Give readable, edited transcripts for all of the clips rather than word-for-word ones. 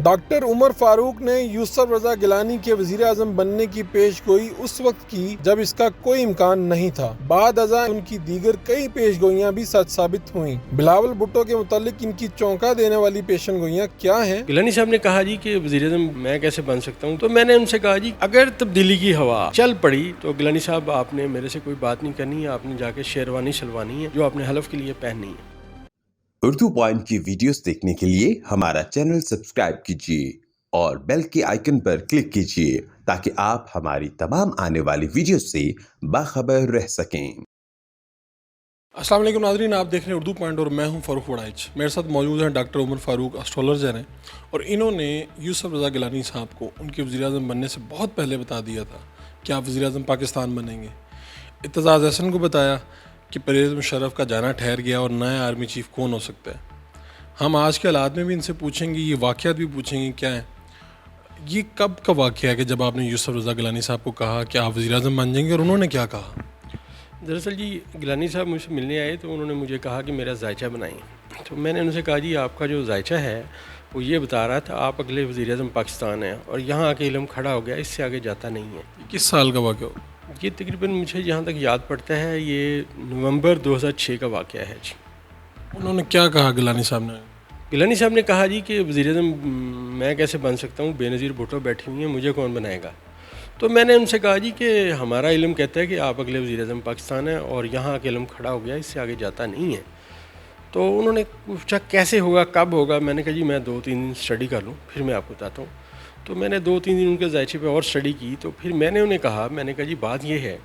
Doctor عمر فاروق نے یوسف رضا گیلانی کے وزیر اعظم بننے کی پیش گوئی اس وقت کی جب اس کا کوئی امکان نہیں تھا۔ بعد ازاں ان کی دیگر کئی پیش گوئیاں بھی سچ ثابت ہوئیں۔ بلاول بھٹو کے متعلق ان کی چونکا دینے والی پیشن گوئیاں کیا ہیں؟ گیلانی صاحب نے کہا جی کہ وزیر اعظم میں کیسے بن سکتا ہوں، تو میں نے ان سے کہا جی اگر تبدیلی کی ہوا چل پڑی تو گیلانی صاحب آپ نے میرے سے کوئی بات نہیں کرنی ہے، آپ نے جا کے شیروانی شلوانی ہے جو آپ نے حلف کے لیے پہننی ہے۔ اردو پوائنٹ کی ویڈیوز دیکھنے کے لیے ہمارا چینل سبسکرائب کیجیے اور بیل کے آئیکن پر کلک کیجیے تاکہ آپ ہماری تمام آنے والی ویڈیوز سے باخبر رہ سکیں۔ السلام علیکم ناظرین، آپ دیکھ رہے ہیں اردو پوائنٹ اور میں ہوں فاروق وڑائچ۔ میرے ساتھ موجود ہیں ڈاکٹر عمر فاروق، اسٹرالوجر ہیں، اور انہوں نے یوسف رضا گیلانی صاحب کو ان کے وزیر اعظم بننے سے بہت پہلے بتا دیا تھا کہ آپ وزیر اعظم پاکستان بنیں گے۔ اعتزاز احسن کو بتایا کہ پرویز مشرف کا جانا ٹھہر گیا اور نیا آرمی چیف کون ہو سکتا ہے۔ ہم آج کے حالات میں بھی ان سے پوچھیں گے، یہ واقعات بھی پوچھیں گے کیا ہیں۔ یہ کب کا واقعہ ہے کہ جب آپ نے یوسف رضا گیلانی صاحب کو کہا کہ آپ وزیر اعظم بن جائیں گے، اور انہوں نے کیا کہا؟ دراصل جی گیلانی صاحب مجھ سے ملنے آئے تو انہوں نے مجھے کہا کہ میرا ذائچہ بنائیں، تو میں نے ان سے کہا جی آپ کا جو ذائچہ ہے وہ یہ بتا رہا تھا آپ اگلے وزیر اعظم پاکستان ہیں، اور یہاں آ کے علم کھڑا ہو گیا، اس سے آگے جاتا نہیں ہے۔ کس سال کا واقعہ ہو؟ یہ تقریباً مجھے جہاں تک یاد پڑتا ہے یہ نومبر 2006 کا واقعہ ہے جی۔ انہوں نے کیا کہا گیلانی صاحب نے؟ گیلانی صاحب نے کہا جی کہ وزیر اعظم میں کیسے بن سکتا ہوں، بے نظیر بھٹو بیٹھی ہوئی ہیں، مجھے کون بنائے گا؟ تو میں نے ان سے کہا جی کہ ہمارا علم کہتا ہے کہ آپ اگلے وزیر اعظم پاکستان ہیں، اور یہاں آ کے علم کھڑا ہو گیا، اس سے آگے جاتا نہیں ہے۔ تو انہوں نے پوچھا کیسے ہوگا، کب ہوگا؟ میں نے کہا جی میں 2-3 دن اسٹڈی کر لوں پھر میں آپ کو بتاتا ہوں۔ تو میں نے 2-3 دن ان کے ذائچے پہ اور اسٹڈی کی، تو پھر میں نے انہیں کہا، میں نے کہا جی بات یہ ہے،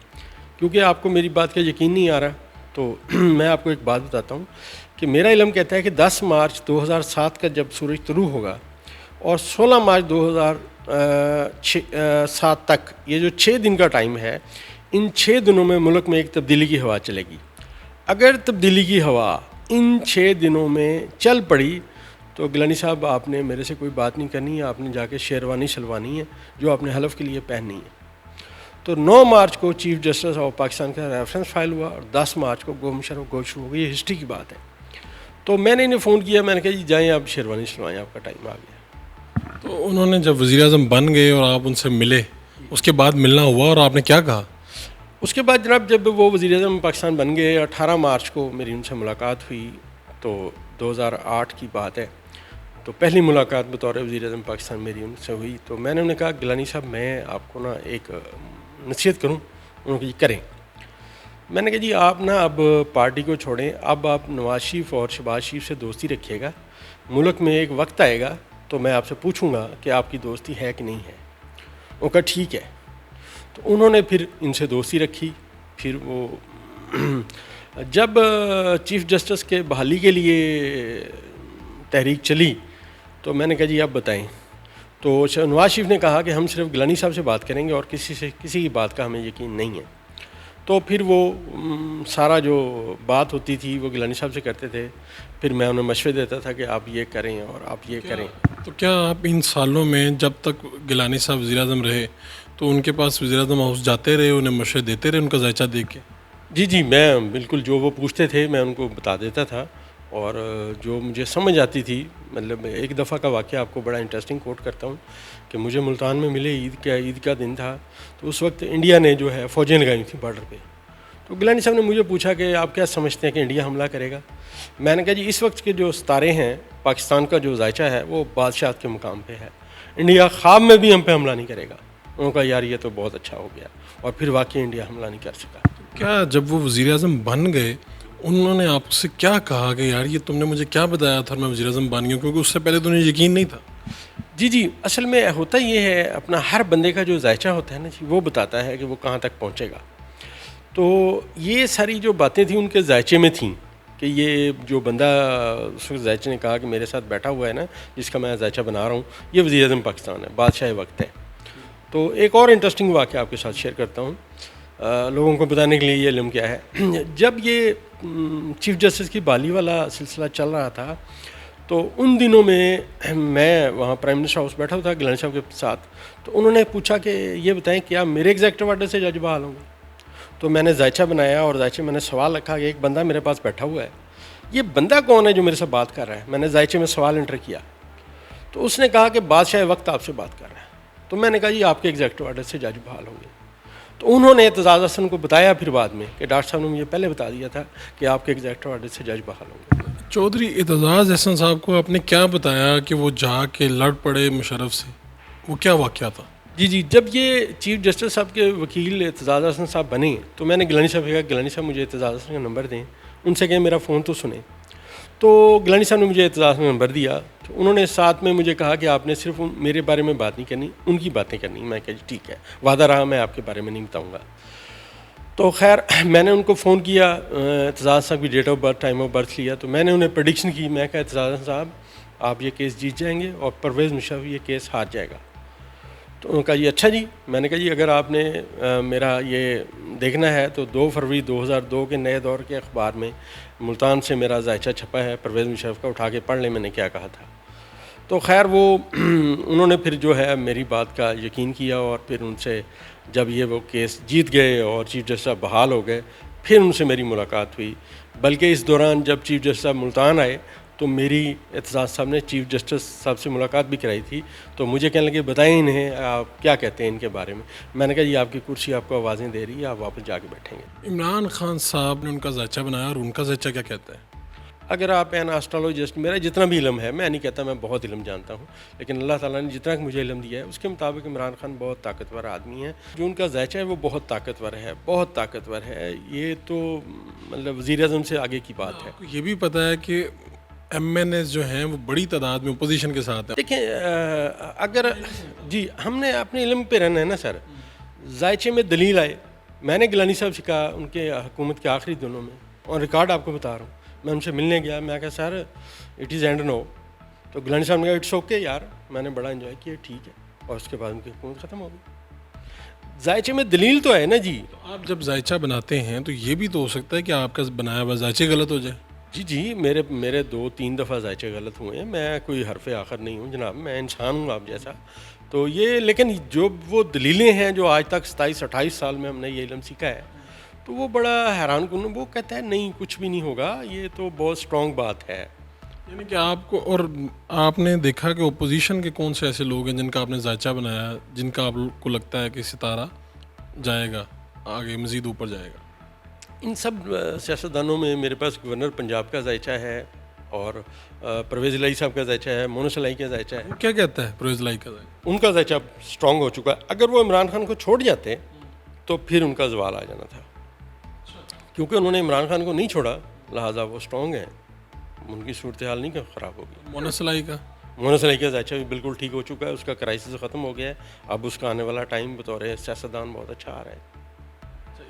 کیونکہ آپ کو میری بات کا یقین نہیں آ رہا، تو میں آپ کو ایک بات بتاتا ہوں کہ میرا علم کہتا ہے کہ 10 مارچ 2007 کا جب سورج طلوع ہوگا اور 16 مارچ 2007 تک یہ جو 6 دن کا ٹائم ہے، ان 6 دنوں میں ملک میں ایک تبدیلی کی ہوا چلے گی۔ اگر تبدیلی کی ہوا ان 6 دنوں میں چل پڑی تو گیلانی صاحب آپ نے میرے سے کوئی بات نہیں کرنی ہے، آپ نے جا کے شیروانی شلوانی ہے جو آپ نے حلف کے لیے پہننی ہے۔ تو 9 مارچ کو چیف جسٹس آف پاکستان کا ریفرنس فائل ہوا اور 10 مارچ کو گو مشرف گو شروع ہو گئی، یہ ہسٹری کی بات ہے۔ تو میں نے انہیں فون کیا، میں نے کہا جی جائیں آپ شیروانی شلوائیں، آپ کا ٹائم آ گیا۔ تو انہوں نے جب وزیر اعظم بن گئے اور آپ ان سے ملے، اس کے بعد ملنا ہوا اور آپ نے کیا کہا؟ اس کے بعد جناب جب وہ وزیر اعظم پاکستان بن گئے، 18 مارچ کو میری ان سے ملاقات ہوئی، تو 2008 کی بات ہے، تو پہلی ملاقات بطور وزیر اعظم پاکستان میری ان سے ہوئی۔ تو میں نے انہیں کہا گیلانی صاحب میں آپ کو نا ایک نصیحت کروں، انہوں نے کہا جی کریں۔ میں نے کہا جی آپ نا اب پارٹی کو چھوڑیں، اب آپ نواز شریف اور شہباز شریف سے دوستی رکھیے گا، ملک میں ایک وقت آئے گا تو میں آپ سے پوچھوں گا کہ آپ کی دوستی ہے کہ نہیں ہے۔ وہ کہا ٹھیک ہے۔ تو انہوں نے پھر ان سے دوستی رکھی۔ پھر وہ جب چیف جسٹس کے بحالی کے لیے تحریک چلی تو میں نے کہا جی آپ بتائیں۔ تو نواز شریف نے کہا کہ ہم صرف گیلانی صاحب سے بات کریں گے اور کسی کی بات کا ہمیں یقین نہیں ہے۔ تو پھر وہ سارا جو بات ہوتی تھی وہ گیلانی صاحب سے کرتے تھے، پھر میں انہیں مشورے دیتا تھا کہ آپ یہ کریں اور آپ یہ کریں۔ تو کیا آپ ان سالوں میں جب تک گیلانی صاحب وزیر اعظم رہے تو ان کے پاس وزیر اعظم ہاؤس جاتے رہے، انہیں مشورے دیتے رہے ان کا ذائچہ دیکھ کے؟ جی میں بالکل جو وہ پوچھتے تھے میں ان کو بتا دیتا تھا، اور جو مجھے سمجھ آتی تھی، مطلب ایک دفعہ کا واقعہ آپ کو بڑا انٹرسٹنگ کوٹ کرتا ہوں کہ مجھے ملتان میں ملے، عید کا دن تھا، تو اس وقت انڈیا نے جو ہے فوجیں لگائی تھیں بارڈر پہ۔ تو گیلانی صاحب نے مجھے پوچھا کہ آپ کیا سمجھتے ہیں کہ انڈیا حملہ کرے گا؟ میں نے کہا جی اس وقت کے جو ستارے ہیں، پاکستان کا جو ذائچہ ہے وہ بادشاہت کے مقام پہ ہے، انڈیا خواب میں بھی ہم پہ حملہ نہیں کرے گا۔ انہوں نے کہا یار یہ تو بہت اچھا ہو گیا، اور پھر واقعی انڈیا حملہ نہیں کر سکا۔ کیا جب وہ وزیر اعظم بن گئے انہوں نے آپ سے کیا کہا کہ یار یہ تم نے مجھے کیا بتایا تھا میں وزیر اعظم بن گیا، کیونکہ اس سے پہلے تو انہیں یقین نہیں تھا؟ جی اصل میں ہوتا یہ ہے، اپنا ہر بندے کا جو ذائچہ ہوتا ہے نا جی، وہ بتاتا ہے کہ وہ کہاں تک پہنچے گا۔ تو یہ ساری جو باتیں تھیں ان کے ذائچے میں تھیں کہ یہ جو بندہ اس وقت ذائچے نے کہا کہ میرے ساتھ بیٹھا ہوا ہے نا، جس کا میں ذائچہ بنا رہا ہوں، یہ وزیر اعظم پاکستان ہے، بادشاہ وقت ہے۔ تو ایک اور انٹرسٹنگ واقعہ آپ کے ساتھ شیئر کرتا ہوں، لوگوں کو بتانے کے لیے یہ علم کیا ہے۔ جب یہ چیف جسٹس کی بحالی والا سلسلہ چل رہا تھا تو ان دنوں میں وہاں پرائم منسٹر ہاؤس بیٹھا ہوا تھا گیلانی صاحب کے ساتھ، تو انہوں نے پوچھا کہ یہ بتائیں کیا میرے ایگزیکٹو آرڈر سے جج بحال ہوں گے؟ تو میں نے ذائچہ بنایا اور ذائچے میں نے سوال رکھا کہ ایک بندہ میرے پاس بیٹھا ہوا ہے، یہ بندہ کون ہے جو میرے سے بات کر رہا ہے؟ میں نے ذائچے میں سوال انٹر کیا تو اس نے کہا کہ بادشاہ وقت آپ سے بات کر رہا ہے. تو میں نے کہا جی آپ کے ایگزیکٹو آرڈر سے جج بحال ہو گئے. تو انہوں نے اعتزاز احسن کو بتایا پھر بعد میں کہ ڈاکٹر صاحب نے مجھے پہلے بتا دیا تھا کہ آپ کے ایگزیکٹو آرڈر سے جج بحال ہوں گے. چودھری اعتزاز احسن صاحب کو آپ نے کیا بتایا کہ وہ جا کے لڑ پڑے مشرف سے؟ وہ کیا واقعہ تھا؟ جی جب یہ چیف جسٹس صاحب کے وکیل اعتزاز احسن صاحب بنے تو میں نے گیلانی صاحب سے کہا گیلانی صاحب مجھے اعتزاز احسن کا نمبر دیں, ان سے کہیں میرا فون تو سنیں. تو گیلانی صاحب نے مجھے اعتزاز کا نمبر دیا. تو انہوں نے ساتھ میں مجھے کہا کہ آپ نے صرف میرے بارے میں بات نہیں کرنی, ان کی باتیں کرنی. میں کہا جی ٹھیک ہے, وعدہ رہا میں آپ کے بارے میں نہیں بتاؤں گا. تو خیر میں نے ان کو فون کیا, اعتزاز صاحب کی date of birth time of birth لیا. تو میں نے انہیں پریڈکشن کی, میں کہا اعتزاز صاحب آپ یہ کیس جیت جائیں گے اور پرویز مشرف یہ کیس ہار جائے گا. تو انہوں نے کہا جی اچھا جی. میں نے کہا جی اگر آپ نے میرا یہ دیکھنا ہے تو 2 فروری 2002 کے نئے دور کے اخبار میں ملتان سے میرا ذائچہ چھپا ہے, پرویز مشرف کا, اٹھا کے پڑھ لیں میں نے کیا کہا تھا. تو خیر وہ انہوں نے پھر جو ہے میری بات کا یقین کیا اور پھر ان سے جب یہ وہ کیس جیت گئے اور چیف جسٹس صاحب بحال ہو گئے پھر ان سے میری ملاقات ہوئی. بلکہ اس دوران جب چیف جسٹس صاحب ملتان آئے تو میری اعتزاز صاحب نے چیف جسٹس صاحب سے ملاقات بھی کرائی تھی. تو مجھے کہنے لگے بتائیں انہیں آپ کیا کہتے ہیں ان کے بارے میں. میں نے کہا یہ آپ کی کرسی آپ کو آوازیں دے رہی ہے, آپ واپس جا کے بیٹھیں گے. عمران خان صاحب نے ان کا ذائچہ بنایا اور ان کا ذائچہ کیا کہتا ہے؟ اگر آپ این آسٹرالوجسٹ, میرا جتنا بھی علم ہے, میں نہیں کہتا میں بہت علم جانتا ہوں, لیکن اللہ تعالیٰ نے جتنا کہ مجھے علم دیا ہے اس کے مطابق عمران خان بہت طاقتور آدمی ہے. جو ان کا ذائچہ ہے وہ بہت طاقتور ہے, بہت طاقتور ہے. یہ تو مطلب وزیر اعظم سے آگے کی بات ہے. آپ کو یہ بھی پتہ ہے کہ ایم این ایس جو ہیں وہ بڑی تعداد میں اپوزیشن کے ساتھ ہیں. دیکھیں اگر جی ہم نے اپنے علم پہ رہنا ہے نا سر. ذائچے میں دلیل آئے, میں نے گیلانی صاحب سے کہا ان کے حکومت کے آخری دنوں میں, اور ریکارڈ آپ کو بتا رہا ہوں, میں ان سے ملنے گیا, میں کہا سر اٹ از اینڈ نو. تو گیلانی صاحب نے کہا اٹس اوکے یار, میں نے بڑا انجوائے کیا, ٹھیک ہے. اور اس کے بعد ان کی حکومت ختم ہو گئی. ذائچے میں دلیل تو ہے نا جی. آپ جب ذائچہ بناتے ہیں تو یہ بھی تو ہو سکتا ہے کہ آپ کا بنایا ہوا ذائچے غلط ہو جائے. جی میرے 2-3 دفعہ ذائچے غلط ہوئے ہیں. میں کوئی حرف آخر نہیں ہوں جناب, میں انسان ہوں آپ جیسا. تو یہ لیکن جو وہ دلیلیں ہیں جو آج تک 27-28 سال میں ہم نے یہ علم سیکھا ہے, تو وہ بڑا حیران کن. وہ کہتا ہے نہیں کچھ بھی نہیں ہوگا, یہ تو بہت اسٹرانگ بات ہے. یعنی کہ آپ کو, اور آپ نے دیکھا کہ اپوزیشن کے کون سے ایسے لوگ ہیں جن کا آپ نے ذائچہ بنایا, جن کا آپ کو لگتا ہے کہ ستارہ جائے گا آگے, مزید اوپر جائے گا؟ ان سب سیاستدانوں میں میرے پاس گورنر پنجاب کا ذائچہ ہے, اور پرویز الہی صاحب کا ذائچہ ہے, مونس الہی کا ذائچہ ہے. وہ کیا کہتا ہے پرویز الہی کا ذائچہ؟ ان کا ذائچہ اسٹرانگ ہو چکا ہے. اگر وہ عمران خان کو چھوڑ جاتے تو پھر ان کا زوال آ جانا تھا, کیونکہ انہوں نے عمران خان کو نہیں چھوڑا, لہٰذا وہ اسٹرانگ ہیں, ان کی صورتحال نہیں خراب ہوگی. مونس الہی کا؟ مونس الہی کا ذائچہ بھی بالکل ٹھیک ہو چکا ہے, اس کا کرائسس ختم ہو گیا ہے. اب اس کا آنے والا ٹائم بطور سیاستدان بہت اچھا آ رہا ہے.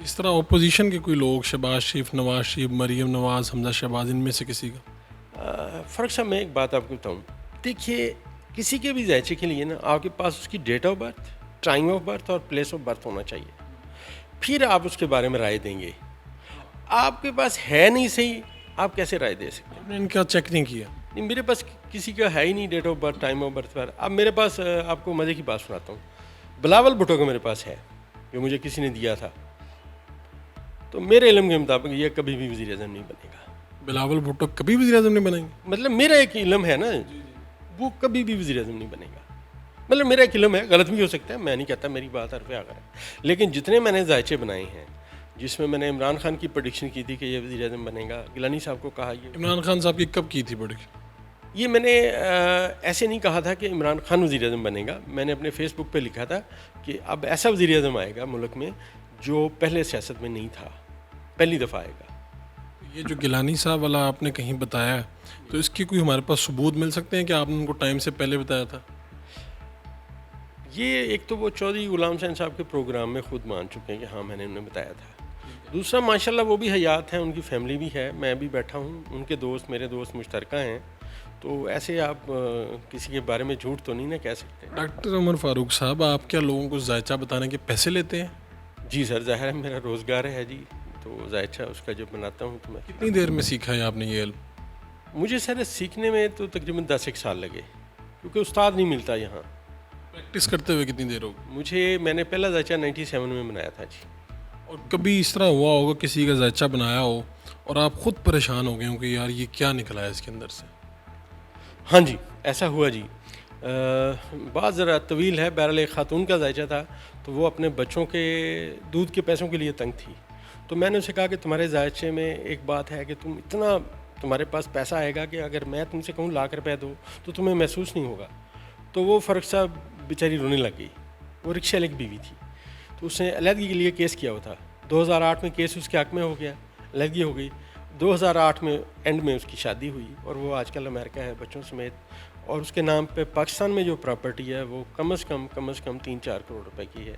اس طرح اپوزیشن کے کوئی لوگ, شہباز شریف, نواز شریف, مریم نواز, حمزہ شہباز, ان میں سے کسی کا؟ فرق صاحب میں ایک بات آپ کو بتاؤں. دیکھیے کسی کے بھی ذائچے کے لیے نا آپ کے پاس اس کی date of birth, time of birth اور پلیس آف برتھ ہونا چاہیے, پھر آپ اس کے بارے میں رائے دیں گے. آپ کے پاس ہے نہیں صحیح, آپ کیسے رائے دے سکتے ہیں؟ آپ نے ان کا چیک نہیں کیا؟ نہیں, میرے پاس کسی کا ہے ہی نہیں date of birth, time of birth پر. اب میرے پاس آپ کو مزے کی بات سناتا ہوں. بلاول بھٹو کا میرے پاس ہے, جو مجھے کسی نے دیا تھا. تو میرے علم کے مطابق یہ کبھی بھی وزیر اعظم نہیں بنے گا. بلاول بھٹو کبھی وزیر اعظم نہیں بنیں گے؟ مطلب میرا ایک علم ہے نا, وہ کبھی بھی وزیر اعظم نہیں بنے گا. مطلب میرا ایک علم ہے, غلط بھی ہو سکتا ہے, میں نہیں کہتا میری بات حرف آخر ہے. لیکن جتنے میں نے ذائچے بنائے ہیں جس میں نے عمران خان کی پریڈکشن کی تھی کہ یہ وزیر اعظم بنے گا, گیلانی صاحب کو کہا یہ. عمران خان صاحب کی کب کی تھی پریڈکشن؟ یہ میں نے ایسے نہیں کہا تھا کہ عمران خان وزیر اعظم بنے گا. میں نے اپنے فیس بک پہ لکھا تھا کہ اب ایسا وزیر اعظم آئے گا ملک میں جو پہلے سیاست میں نہیں تھا, پہلی دفعہ آئے گا. یہ جو گیلانی صاحب والا آپ نے کہیں بتایا, تو اس کی کوئی ہمارے پاس ثبوت مل سکتے ہیں کہ آپ نے ان کو ٹائم سے پہلے بتایا تھا؟ یہ ایک تو وہ چودھری غلام حسین صاحب کے پروگرام میں خود مان چکے ہیں کہ ہاں میں نے انہیں بتایا تھا. دوسرا ماشاءاللہ وہ بھی حیات ہیں, ان کی فیملی بھی ہے, میں بھی بیٹھا ہوں, ان کے دوست میرے دوست مشترکہ ہیں. تو ایسے آپ کسی کے بارے میں جھوٹ تو نہیں نہ کہہ سکتے. ڈاکٹر عمر فاروق صاحب, آپ کیا لوگوں کو ذائچہ بتانے کے پیسے لیتے ہیں؟ جی سر, ظاہر ہے میرا روزگار ہے جی, تو ذائچہ اس کا جب بناتا ہوں تو میں. کتنی دیر میں سیکھا ہے آپ نے یہ علم؟ مجھے سر سیکھنے میں تو تقریباً 10 سال لگے, کیونکہ استاد نہیں ملتا یہاں. پریکٹس کرتے ہوئے کتنی دیر ہوگی؟ میں نے پہلا ذائچہ 97 میں بنایا تھا جی. اور کبھی اس طرح ہوا ہوگا کسی کا ذائچہ بنایا ہو اور آپ خود پریشان ہو گئے ہوں کہ یار یہ کیا نکلا ہے اس کے اندر سے؟ ہاں جی ایسا ہوا جی. بات ذرا طویل ہے. بہرحال ایک خاتون کا ذائچہ تھا تو وہ اپنے بچوں کے دودھ کے پیسوں کے لیے تنگ تھی. تو میں نے اسے کہا کہ تمہارے ذائچے میں ایک بات ہے کہ تمہارے پاس پیسہ آئے گا کہ اگر میں تم سے کہوں ₹1,00,000 دو تو تمہیں محسوس نہیں ہوگا. تو وہ فاروق صاحب بیچاری رونے لگ گئی. وہ رکشے والے کی بیوی تھی. تو اس نے علیحدگی کے لیے کیس کیا ہوا تھا. 2008 میں کیس اس کے حق میں ہو گیا, علیحدگی ہو گئی. 2008 میں اینڈ میں اس کی شادی ہوئی اور وہ آج کل امریکہ ہے بچوں سمیت. اور اس کے نام پہ پاکستان میں جو پراپرٹی ہے وہ کم از کم 3-4 کروڑ روپے کی ہے.